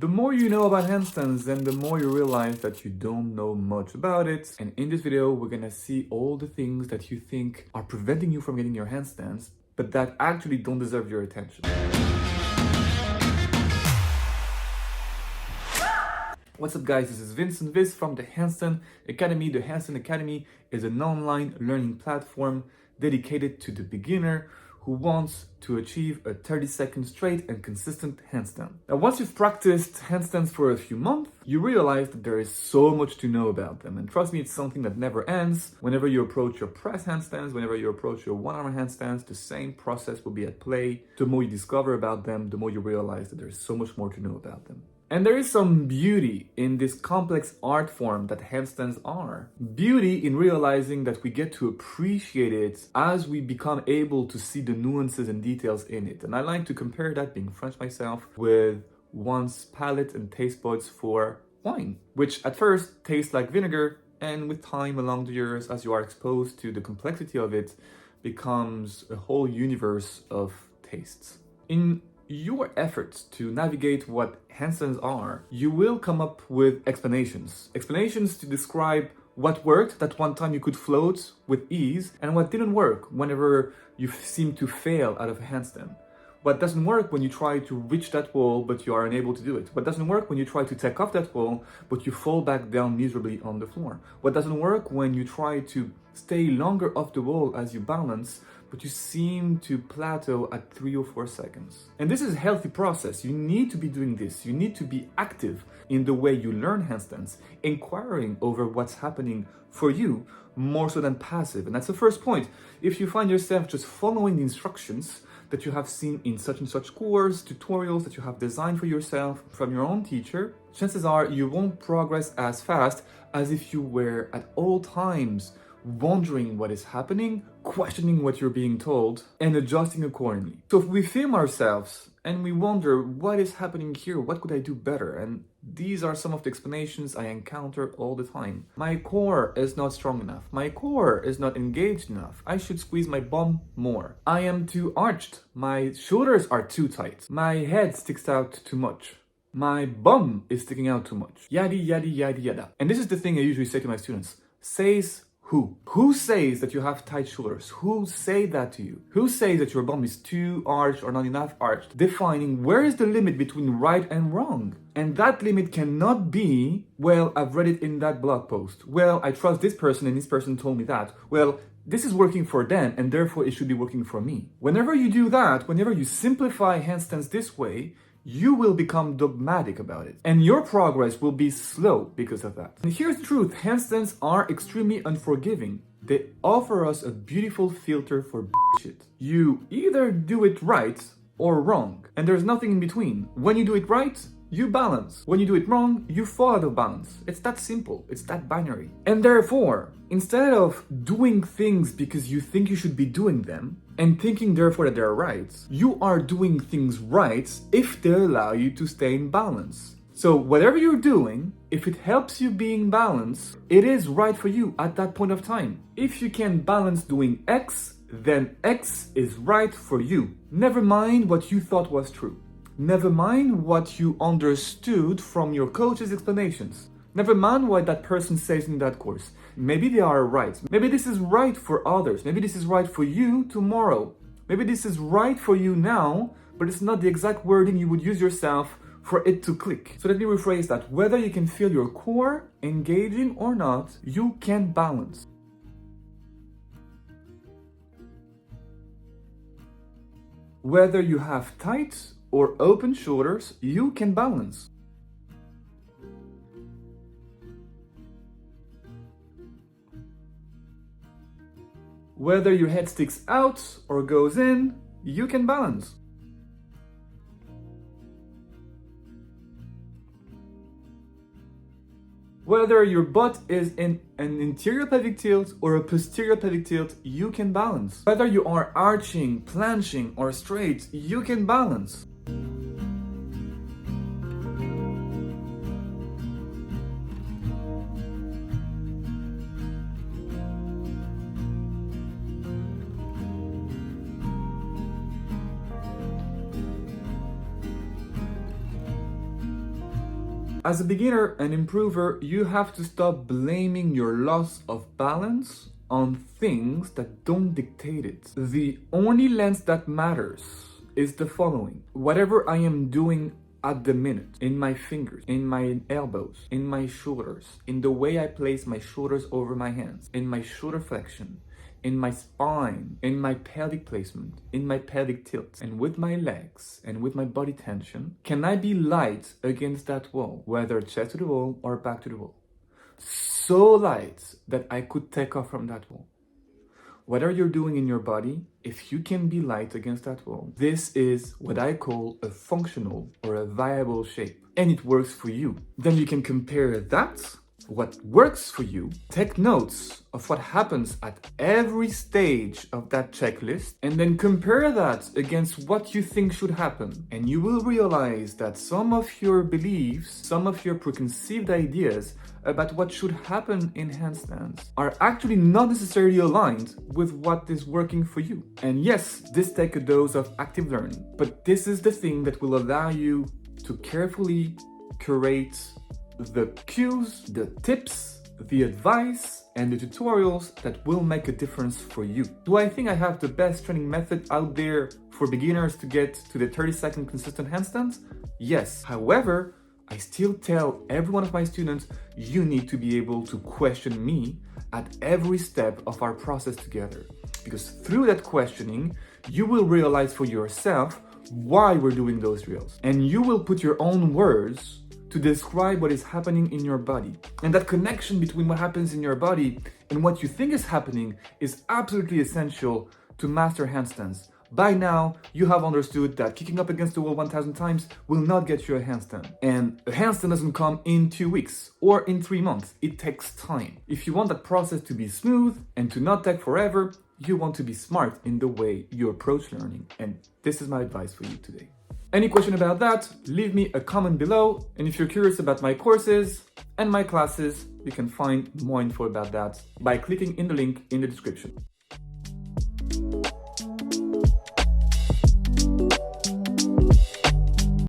The more you know about handstands, then the more you realize that you don't know much about it. And in this video, we're gonna see all the things that you think are preventing you from getting your handstands, but that actually don't deserve your attention. What's up guys, this is Vincent Viz from the Handstand Academy. The Handstand Academy is an online learning platform dedicated to the beginner who wants to achieve a 30-second straight and consistent handstand. Now, once you've practiced handstands for a few months, you realize that there is so much to know about them. And trust me, it's something that never ends. Whenever you approach your press handstands, whenever you approach your one-arm handstands, the same process will be at play. The more you discover about them, the more you realize that there's so much more to know about them. And there is some beauty in this complex art form that handstands are. Beauty in realizing that we get to appreciate it as we become able to see the nuances and details in it. And I like to compare that, being French myself, with one's palate and taste buds for wine, which at first tastes like vinegar, and with time along the years, as you are exposed to the complexity of it, becomes a whole universe of tastes. In your efforts to navigate what handstands are, you will come up with explanations. Explanations to describe what worked, that one time you could float with ease, and what didn't work whenever you seem to fail out of a handstand. What doesn't work when you try to reach that wall, but you are unable to do it. What doesn't work when you try to take off that wall, but you fall back down miserably on the floor. What doesn't work when you try to stay longer off the wall as you balance, but you seem to plateau at 3 or 4 seconds. And this is a healthy process. You need to be doing this. You need to be active in the way you learn handstands, inquiring over what's happening for you, more so than passive. And that's the first point. If you find yourself just following the instructions that you have seen in such and such course, tutorials that you have designed for yourself from your own teacher, chances are you won't progress as fast as if you were at all times wondering what is happening, questioning what you're being told, and adjusting accordingly. So if we film ourselves and we wonder what is happening here, what could I do better? And these are some of the explanations I encounter all the time. My core is not strong enough. My core is not engaged enough. I should squeeze my bum more. I am too arched. My shoulders are too tight. My head sticks out too much. My bum is sticking out too much. Yada, yada, yada, yada. And this is the thing I usually say to my students. Says who? Who says that you have tight shoulders? Who say that to you? Who says that your bum is too arched or not enough arched? Defining where is the limit between right and wrong. And that limit cannot be, well, I've read it in that blog post. Well, I trust this person and this person told me that. Well, this is working for them and therefore it should be working for me. Whenever you do that, whenever you simplify handstands this way, you will become dogmatic about it. And your progress will be slow because of that. And here's the truth, handstands are extremely unforgiving. They offer us a beautiful filter for shit. You either do it right or wrong. And there's nothing in between. When you do it right, you balance. When you do it wrong, you fall out of balance. It's that simple. It's that binary. And therefore, instead of doing things because you think you should be doing them, and thinking therefore that they're right, you are doing things right if they allow you to stay in balance. So whatever you're doing, if it helps you be in balance, it is right for you at that point of time. If you can balance doing X, then X is right for you. Never mind what you thought was true. Never mind what you understood from your coach's explanations. Never mind what that person says in that course. Maybe they are right. Maybe this is right for others. Maybe this is right for you tomorrow. Maybe this is right for you now, but it's not the exact wording you would use yourself for it to click. So let me rephrase that. Whether you can feel your core engaging or not, you can balance. Whether you have tight or open shoulders, you can balance. Whether your head sticks out or goes in, you can balance. Whether your butt is in an interior pelvic tilt or a posterior pelvic tilt, you can balance. Whether you are arching, planching, or straight, you can balance. As a beginner and improver, you have to stop blaming your loss of balance on things that don't dictate it. The only lens that matters is the following. Whatever I am doing at the minute, in my fingers, in my elbows, in my shoulders, in the way I place my shoulders over my hands, in my shoulder flexion, in my spine, in my pelvic placement, in my pelvic tilt, and with my legs, and with my body tension, can I be light against that wall, whether chest to the wall or back to the wall? So light that I could take off from that wall. Whatever you're doing in your body, if you can be light against that wall, this is what I call a functional or a viable shape, and it works for you. Then you can compare that, what works for you, take notes of what happens at every stage of that checklist, and then compare that against what you think should happen. And you will realize that some of your beliefs, some of your preconceived ideas about what should happen in handstands are actually not necessarily aligned with what is working for you. And yes, this takes a dose of active learning, but this is the thing that will allow you to carefully curate the cues, the tips, the advice, and the tutorials that will make a difference for you. Do I think I have the best training method out there for beginners to get to the 30-second consistent handstands? Yes. However, I still tell every one of my students, you need to be able to question me at every step of our process together. Because through that questioning, you will realize for yourself why we're doing those drills. And you will put your own words to describe what is happening in your body. And that connection between what happens in your body and what you think is happening is absolutely essential to master handstands. By now, you have understood that kicking up against the wall 1,000 times will not get you a handstand. And a handstand doesn't come in 2 weeks or in 3 months. It takes time. If you want that process to be smooth and to not take forever, you want to be smart in the way you approach learning. And this is my advice for you today. Any question about that, leave me a comment below. And if you're curious about my courses and my classes, you can find more info about that by clicking in the link in the description.